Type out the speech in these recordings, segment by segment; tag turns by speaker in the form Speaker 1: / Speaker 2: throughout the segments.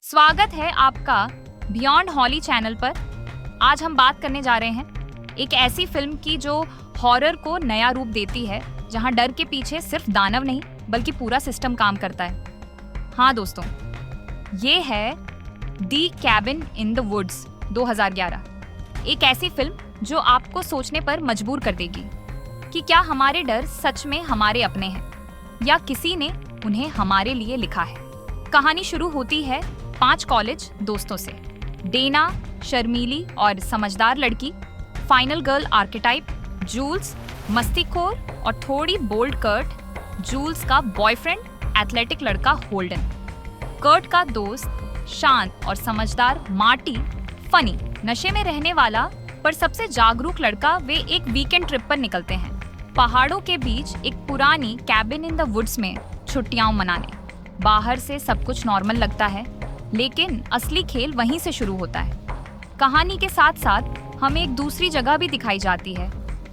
Speaker 1: स्वागत है आपका बियॉन्ड हॉली चैनल पर। आज हम बात करने जा रहे हैं एक ऐसी फिल्म की जो हॉरर को नया रूप देती है, जहां डर के पीछे सिर्फ दानव नहीं बल्कि पूरा सिस्टम काम करता है। हाँ दोस्तों, ये है the cabin in the woods 2011। एक ऐसी फिल्म जो आपको सोचने पर मजबूर कर देगी कि क्या हमारे डर सच में हमारे अपने हैं या किसी ने उन्हें हमारे लिए लिखा है। कहानी शुरू होती है 5 कॉलेज दोस्तों से। डेना शर्मीली और समझदार लड़की, फाइनल गर्ल आर्केटाइप जूल्स, मस्तीखोर और थोड़ी बोल्ड कर्ट, जूल्स का बॉयफ्रेंड एथलेटिक लड़का होल्डन, कर्ट का दोस्त शांत और समझदार मार्टी, फनी नशे में रहने वाला पर सबसे जागरूक लड़का। वे एक वीकेंड ट्रिप पर निकलते हैं पहाड़ों के बीच एक पुरानी कैबिन इन द वुड्स में छुट्टियां मनाने। बाहर से सब कुछ नॉर्मल लगता है, लेकिन असली खेल वहीं से शुरू होता है। कहानी के साथ साथ हमें एक दूसरी जगह भी दिखाई जाती है,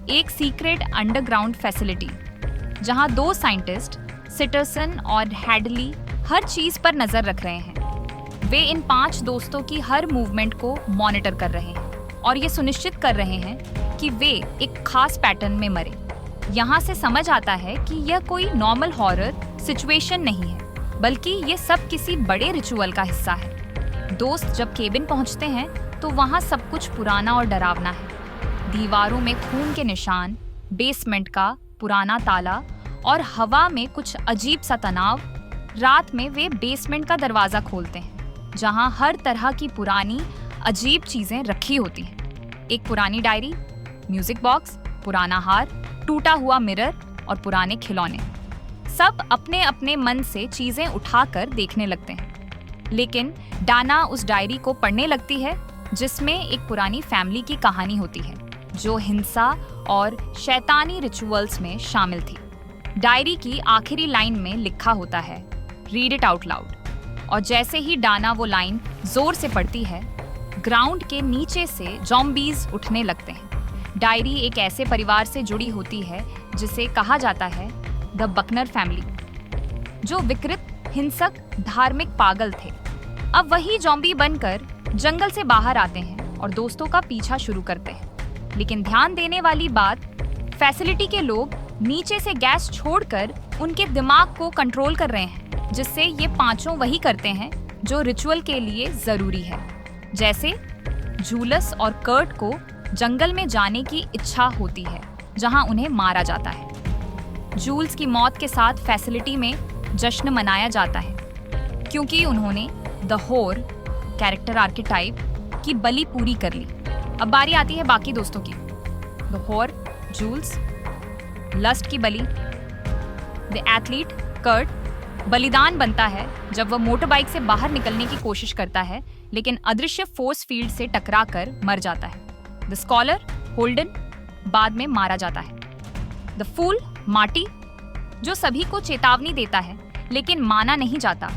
Speaker 1: एक सीक्रेट अंडरग्राउंड फैसिलिटी जहां 2 साइंटिस्ट सिटरसन और हैडली हर चीज पर नजर रख रहे हैं। वे इन 5 दोस्तों की हर मूवमेंट को मॉनिटर कर रहे हैं और ये सुनिश्चित कर रहे हैं कि वे एक खास पैटर्न में मरे। यहाँ से समझ आता है कि यह कोई नॉर्मल हॉरर सिचुएशन नहीं है, बल्कि ये सब किसी बड़े रिचुअल का हिस्सा है। दोस्त जब केबिन पहुंचते हैं तो वहां सब कुछ पुराना और डरावना है। दीवारों में खून के निशान, बेसमेंट का पुराना ताला और हवा में कुछ अजीब सा तनाव। रात में वे बेसमेंट का दरवाजा खोलते हैं, जहां हर तरह की पुरानी अजीब चीजें रखी होती हैं। एक पुरानी डायरी, म्यूजिक बॉक्स, पुराना हार, टूटा हुआ मिरर और पुराने खिलौने। सब अपने अपने मन से चीजें उठाकर देखने लगते हैं, लेकिन डाना उस डायरी को पढ़ने लगती है जिसमें एक पुरानी फैमिली की कहानी होती है जो हिंसा और शैतानी रिचुअल्स में शामिल थी। डायरी की आखिरी लाइन में लिखा होता है, रीड इट आउट लाउड। और जैसे ही डाना वो लाइन जोर से पढ़ती है, ग्राउंड के नीचे से ज़ॉम्बीज उठने लगते हैं। डायरी एक ऐसे परिवार से जुड़ी होती है जिसे कहा जाता है द बकनर फैमिली, जो विकृत, हिंसक, धार्मिक पागल थे। अब वही ज़ॉम्बी बनकर जंगल से बाहर आते हैं और दोस्तों का पीछा शुरू करते हैं। लेकिन ध्यान देने वाली बात, फैसिलिटी के लोग नीचे से गैस छोड़कर उनके दिमाग को कंट्रोल कर रहे हैं, जिससे ये 5 वही करते हैं जो रिचुअल के लिए जरूरी है। जैसे जूलस और कर्ट को जंगल में जाने की इच्छा होती है जहां उन्हें मारा जाता है। जूल्स की मौत के साथ फैसिलिटी में जश्न मनाया जाता है क्योंकि उन्होंने द होर कैरेक्टर आर्केटाइप की बलि पूरी कर ली। अब बारी आती है बाकी दोस्तों की। द होर जूल्स लस्ट की बलि, द एथलीट कर्ट बलिदान बनता है जब वह मोटर बाइक से बाहर निकलने की कोशिश करता है, लेकिन अदृश्य फोर्स फील्ड से टकराकर मर जाता है। द स्कॉलर होल्डन बाद में मारा जाता है। द फूल मार्टी, जो सभी को चेतावनी देता है लेकिन माना नहीं जाता।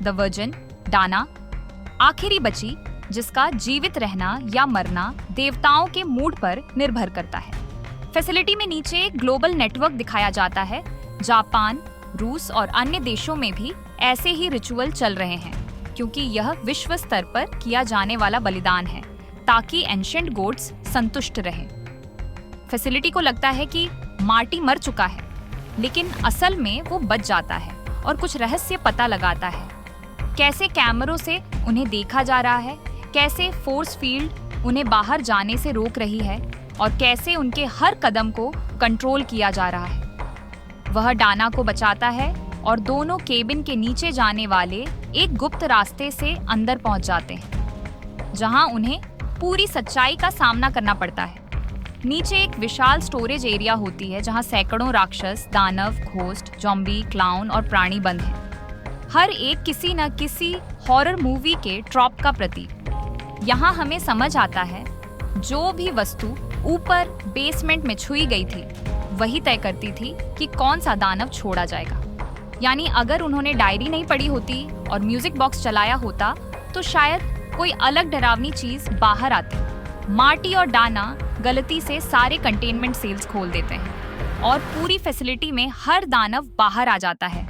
Speaker 1: द वर्जिन डाना, आखिरी बची जिसका जीवित रहना या मरना देवताओं के मूड पर निर्भर करता है। फैसिलिटी में नीचे एक ग्लोबल नेटवर्क दिखाया जाता है। जापान, रूस और अन्य देशों में भी ऐसे ही रिचुअल चल रहे हैं, क्योंकि यह विश्व स्तर पर किया जाने वाला बलिदान है ताकि एंशिएंट गॉड्स संतुष्ट रहें। फैसिलिटी को लगता है कि मार्टी मर चुका है, लेकिन असल में वो बच जाता है और कुछ रहस्य पता लगाता है। कैसे कैमरों से उन्हें देखा जा रहा है, कैसे फोर्स फील्ड उन्हें बाहर जाने से रोक रही है और कैसे उनके हर कदम को कंट्रोल किया जा रहा है। वह डाना को बचाता है और दोनों केबिन के नीचे जाने वाले एक गुप्त रास्ते से अंदर पहुंच जाते हैं, जहां उन्हें पूरी सच्चाई का सामना करना पड़ता है। नीचे एक विशाल स्टोरेज एरिया होती है जहां सैकड़ों राक्षस, दानव, घोस्ट, ज़ॉम्बी, क्लाउन और प्राणी बंद हैं। हर एक किसी न किसी हॉरर मूवी के ट्रॉप का प्रतीक। यहाँ हमें समझ आता है जो भी वस्तु ऊपर बेसमेंट में छुई गई थी वही तय करती थी कि कौन सा दानव छोड़ा जाएगा। यानी अगर उन्होंने डायरी नहीं पढ़ी होती और म्यूजिक बॉक्स चलाया होता तो शायद कोई अलग डरावनी चीज बाहर आती। मार्टी और डाना गलती से सारे कंटेनमेंट सेल्स खोल देते हैं और पूरी फैसिलिटी में हर दानव बाहर आ जाता है।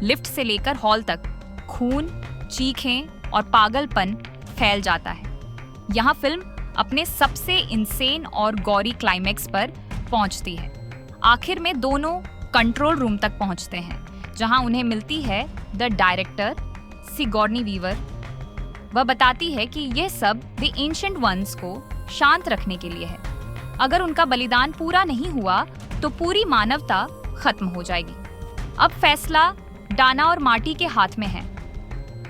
Speaker 1: लिफ्ट से लेकर हॉल तक खून, चीखें, और पागलपन फैल जाता है। यहाँ फिल्म अपने सबसे इंसेन और गौरी क्लाइमेक्स पर पहुंचती है। आखिर में दोनों कंट्रोल रूम तक पहुंचते हैं, जहां उन्हें मिलती है द डायरेक्टर सिगोर्नी वीवर। वह बताती है कि यह सब द एंशिएंट वंस को शांत रखने के लिए है। अगर उनका बलिदान पूरा नहीं हुआ तो पूरी मानवता खत्म हो जाएगी। अब फैसला डाना और मार्टी के हाथ में है।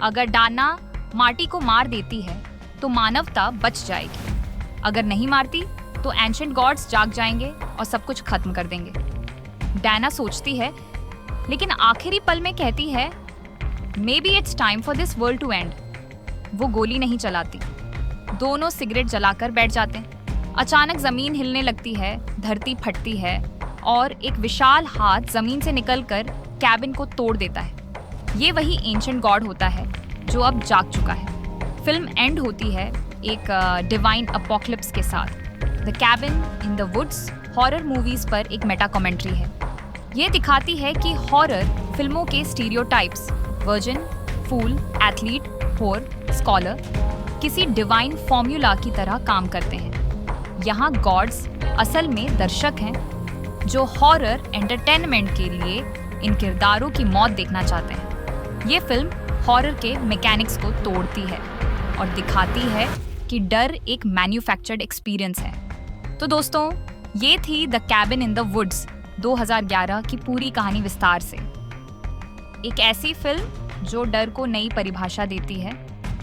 Speaker 1: अगर डाना मार्टी को मार देती है तो मानवता बच जाएगी। अगर नहीं मारती तो एंशिएंट गॉड्स जाग जाएंगे और सब कुछ खत्म कर देंगे। डाना सोचती है, लेकिन आखिरी पल में कहती है, maybe it's time for this world to end. वो गोली नहीं चलाती। दोनों सिगरेट जलाकर बैठ जाते हैं। अचानक जमीन हिलने लगती है, धरती फटती है और एक विशाल हाथ जमीन से निकलकर कैबिन को तोड़ देता है। ये वही एंशिएंट गॉड होता है जो अब जाग चुका है। फिल्म एंड होती है एक डिवाइन अपोकलिप्स के साथ। The cabin in the woods horror movies पर एक मेटा कमेंट्री है। ये दिखाती है कि हॉरर फिल्मों के स्टीरियोटाइप्स वर्जिन, फूल, एथलीट, होर, स्कॉलर किसी डिवाइन फॉर्मूला की तरह काम करते हैं। यहाँ गॉड्स असल में दर्शक हैं जो हॉरर एंटरटेनमेंट के लिए इन किरदारों की मौत देखना चाहते हैं। ये फिल्म हॉरर के मैकेनिक्स को तोड़ती है और दिखाती है कि डर एक मैन्युफैक्चर्ड एक्सपीरियंस है। तो दोस्तों, ये थी the cabin in the woods 2011 की पूरी कहानी विस्तार से। एक ऐसी फिल्म जो डर को नई परिभाषा देती है।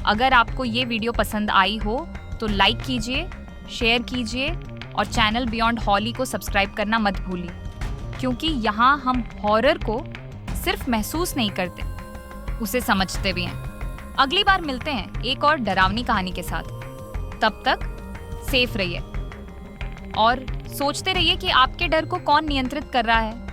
Speaker 1: अगर आपको ये वीडियो पसंद आई हो तो लाइक कीजिए, शेयर कीजिए और चैनल बियॉन्ड हॉली को सब्सक्राइब करना मत भूलिए, क्योंकि यहाँ हम हॉरर को सिर्फ महसूस नहीं करते, उसे समझते भी हैं। अगली बार मिलते हैं एक और डरावनी कहानी के साथ। तब तक सेफ रहिए और सोचते रहिए कि आपके डर को कौन नियंत्रित कर रहा है।